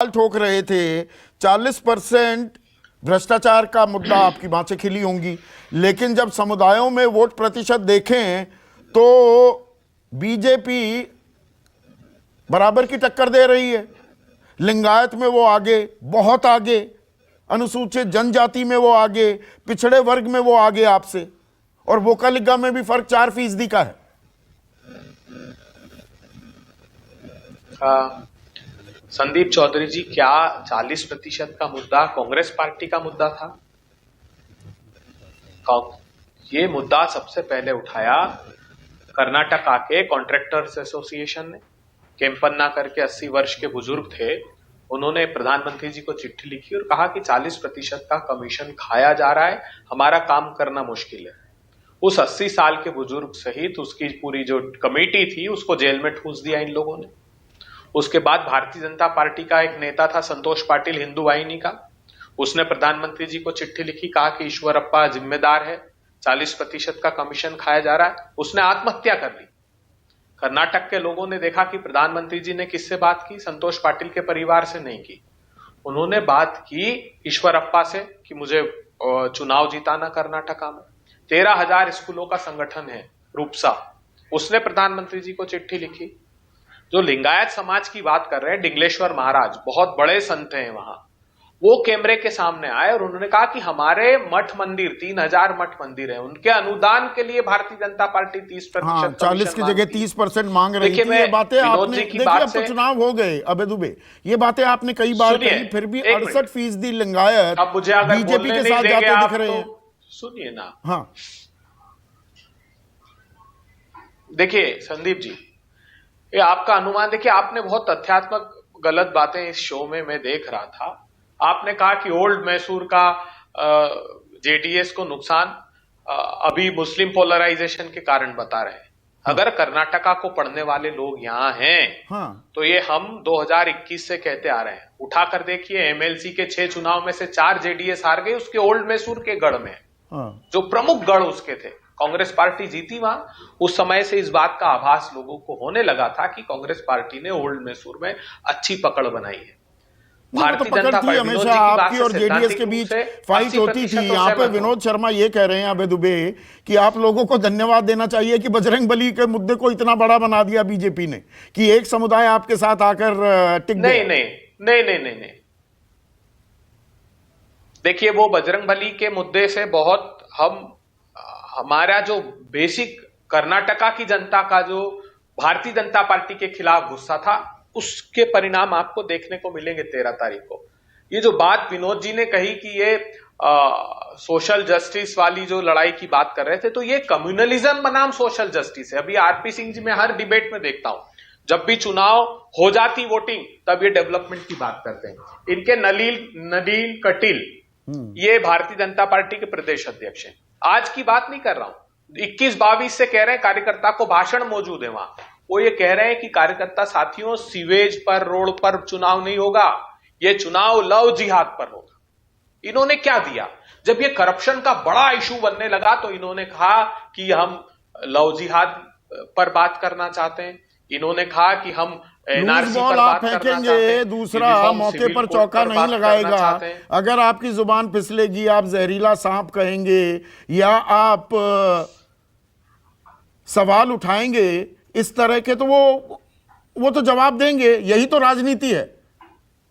ठोक रहे थे 40% भ्रष्टाचार का मुद्दा आपकी बातें खिली होंगी, लेकिन जब समुदायों में वोट प्रतिशत देखें तो बीजेपी बराबर की टक्कर दे रही है। लिंगायत में वो आगे, बहुत आगे, अनुसूचित जनजाति में वो आगे, पिछड़े वर्ग में वो आगे आपसे, और वोकालिगा में भी फर्क 4% का है। संदीप चौधरी जी, क्या 40% का मुद्दा कांग्रेस पार्टी का मुद्दा था? ये मुद्दा सबसे पहले उठाया कर्नाटका के कॉन्ट्रैक्टर्स एसोसिएशन ने। केम्पन्ना करके 80 वर्ष के बुजुर्ग थे, उन्होंने प्रधानमंत्री जी को चिट्ठी लिखी और कहा कि 40% का कमीशन खाया जा रहा है, हमारा काम करना मुश्किल है। उस 80 साल के बुजुर्ग सहित उसकी पूरी जो कमेटी थी उसको जेल में ठूंस दिया इन लोगों ने। उसके बाद भारतीय जनता पार्टी का एक नेता था संतोष पाटिल, हिंदू वाहिनी का, उसने प्रधानमंत्री जी को चिट्ठी लिखी, कहा कि ईश्वरप्पा जिम्मेदार है, 40% का कमीशन खाया जा रहा है। उसने आत्महत्या कर ली। कर्नाटक के लोगों ने देखा कि प्रधानमंत्री जी ने किससे बात की, संतोष पाटिल के परिवार से नहीं की, उन्होंने बात की ईश्वरप्पा से कि मुझे चुनाव जिताना कर्नाटका में। 13,000 स्कूलों का संगठन है रूपसा, उसने प्रधानमंत्री जी को चिट्ठी लिखी। जो लिंगायत समाज की बात कर रहे हैं, डिंगलेश्वर महाराज बहुत बड़े संत हैं वहां, वो कैमरे के सामने आए और उन्होंने कहा कि हमारे मठ मंदिर 3,000 मठ मंदिर है, उनके अनुदान के लिए भारतीय जनता पार्टी 30% 40 की जगह 30% मांग रही थी। ये बातें आपने देखिए, अब तो चुनाव हो गए अबे दुबे, ये बातें आपने कई बार कही, फिर भी 68% लिंगायत बीजेपी के साथ जाते दिख रहे हैं। सुनिए ना। हाँ देखिए संदीप जी, ये आपका अनुमान देखिए, आपने बहुत तथ्यात्मक गलत बातें इस शो में मैं देख रहा था। आपने कहा कि ओल्ड मैसूर का जेडीएस को नुकसान अभी मुस्लिम पोलराइजेशन के कारण बता रहे हैं। अगर कर्नाटका को पढ़ने वाले लोग यहाँ हैं तो ये हम 2021 से कहते आ रहे हैं। उठाकर देखिए, एमएलसी के 6 चुनाव में से 4 जेडीएस हार गई, उसके ओल्ड मैसूर के गढ़ में, जो प्रमुख गढ़ उसके थे। कांग्रेस पार्टी जीती वहां। उस समय से इस बात का आभास लोगों को होने लगा था कि कांग्रेस पार्टी ने ओल्ड मैसूर में अच्छी पकड़ बनाई है। भारतीय जनता पार्टी हमेशा आपकी और जेडीएस के बीच फाइट होती थी। यहाँ पे विनोद शर्मा ये कह रहे हैं अबे दुबे कि आप लोगों को धन्यवाद देना चाहिए कि बजरंग बली के मुद्दे को इतना बड़ा बना दिया बीजेपी ने कि एक समुदाय आपके साथ आकर टिक गया। नहीं। देखिए, वो बजरंग बली के मुद्दे से बहुत हमारा जो बेसिक कर्नाटका की जनता का जो भारतीय जनता पार्टी के खिलाफ गुस्सा था, उसके परिणाम आपको देखने को मिलेंगे 13 तारीख को। ये जो बात विनोद जी ने कही कि ये सोशल जस्टिस वाली जो लड़ाई की बात कर रहे थे, तो ये कम्युनलिज्म बनाम सोशल जस्टिस है। अभी आरपी सिंह जी मैं हर डिबेट में देखता हूं, जब भी चुनाव हो जाती वोटिंग, तब ये डेवलपमेंट की बात करते हैं। इनके नलील कटील ये भारतीय जनता पार्टी के प्रदेश अध्यक्ष हैं। आज की बात नहीं कर रहा हूं, 21-22 से कह रहे हैं, कार्यकर्ता को भाषण मौजूद है वहां। वो ये कह रहे हैं कि कार्यकर्ता साथियों, सीवेज पर, रोड पर चुनाव नहीं होगा, ये चुनाव लव जिहाद पर होगा। इन्होंने क्या दिया? जब ये करप्शन का बड़ा इशू बनने लगा तो इन्होंने कहा कि हम लव जिहाद पर बात करना चाहते हैं। इन्होंने कहा कि हम एनआरसी पर बात करना चाहते हैं। दूसरा मौके पर चौका नहीं लगाएगा। अगर आपकी जुबान फिसलेगी, आप जहरीला सांप कहेंगे या आप सवाल उठाएंगे इस तरह के, तो वो तो जवाब देंगे। यही तो राजनीति है।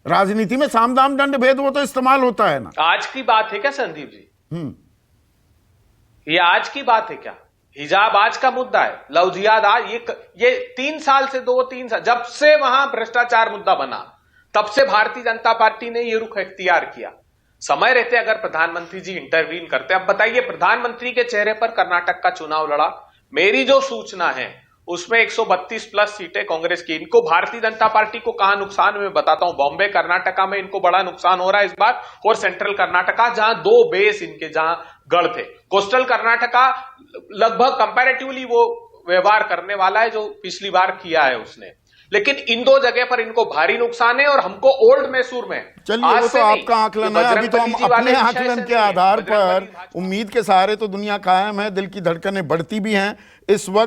राजनीति में साम दाम दंड भेद वो तो इस्तेमाल होता है ना। आज की बात है क्या संदीप जी? ये आज की बात है क्या? हिजाब आज का मुद्दा है, लव जिहाद आज। ये 3 साल से 2-3 साल जब से वहां भ्रष्टाचार मुद्दा बना, तब से भारतीय जनता पार्टी ने ये रुख इख्तियार किया। समय रहते अगर प्रधानमंत्री जी इंटरवीन करते। अब बताइए, प्रधानमंत्री के चेहरे पर कर्नाटक का चुनाव लड़ा। मेरी जो सूचना है उसमें 132+ सीटें कांग्रेस की। इनको भारतीय जनता पार्टी को कहां नुकसान है मैं बताता हूं। बॉम्बे कर्नाटका में इनको बड़ा नुकसान हो रहा है इस बार, और सेंट्रल कर्नाटका जहां 2 बेस इनके जहां गढ़ थे। कोस्टल कर्नाटका लगभग कंपैरेटिवली वो व्यवहार करने वाला है जो पिछली बार किया है उसने, लेकिन इन 2 जगह पर इनको भारी नुकसान है। और हमको ओल्ड मैसूर में, चलिए वो तो आपका आकलन है, अभी तो हम अपने आकलन के आधार पर उम्मीद के सहारे तो दुनिया कायम है, दिल की धड़कनें बढ़ती भी हैं इस वक्त।